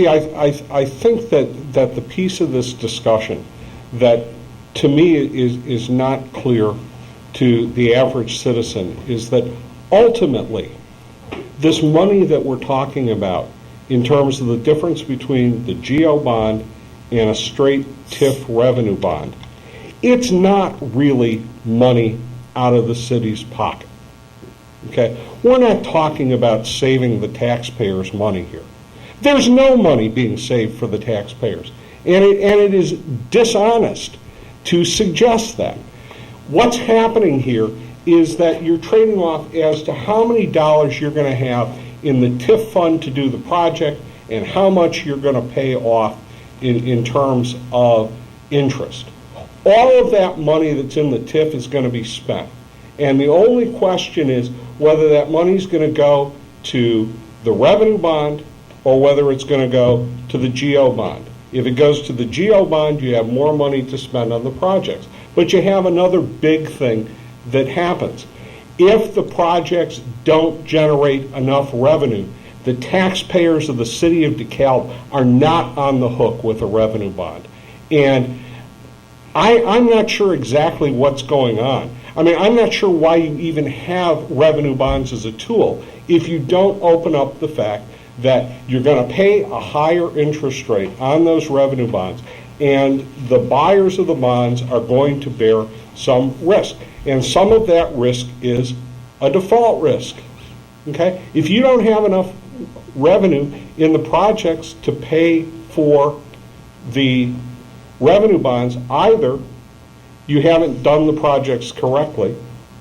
I think that the piece of this discussion that to me is not clear to the average citizen is that ultimately this money that we're talking about in terms of the difference between the GO bond and a straight TIF revenue bond, it's not really money out of the city's pocket. Okay? We're not talking about saving the taxpayers' money here. There's no money being saved for the taxpayers. And it is dishonest to suggest that. What's happening here is that you're trading off as to how many dollars you're going to have in the TIF fund to do the project and how much you're going to pay off in terms of interest. All of that money that's in the TIF is going to be spent. And the only question is whether that money is going to go to the revenue bond or whether it's going to go to the GO bond. If it goes to the GO bond, you have more money to spend on the projects. But you have another big thing that happens. If the projects don't generate enough revenue, the taxpayers of the city of Dekalb are not on the hook with a revenue bond. And I'm not sure exactly what's going on. I mean, I'm not sure why you even have revenue bonds as a tool if you don't open up the fact that you're going to pay a higher interest rate on those revenue bonds, and the buyers of the bonds are going to bear some risk. And some of that risk is a default risk. Okay? If you don't have enough revenue in the projects to pay for the revenue bonds, either you haven't done the projects correctly,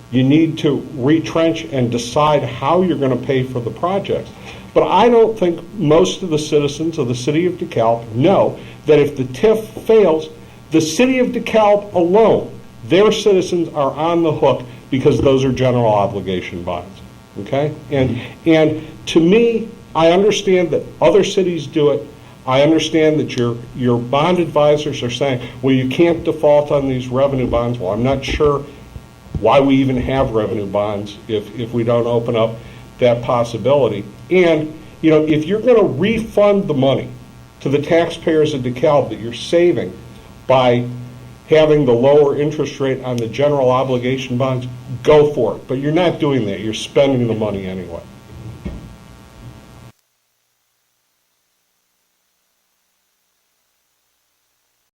you need to retrench and decide how you're going to pay for the projects. But I don't think most of the citizens of the city of Dekalb know that if the TIF fails, the city of Dekalb alone, their citizens are on the hook because those are general obligation bonds. Okay? And to me, I understand that other cities do it. I understand that your bond advisors are saying, well, you can't default on these revenue bonds. Well, I'm not sure why we even have revenue bonds if we don't open up that possibility. And, you know, if you're going to refund the money to the taxpayers of Dekalb that you're saving by having the lower interest rate on the general obligation bonds, go for it. But you're not doing that. You're spending the money anyway.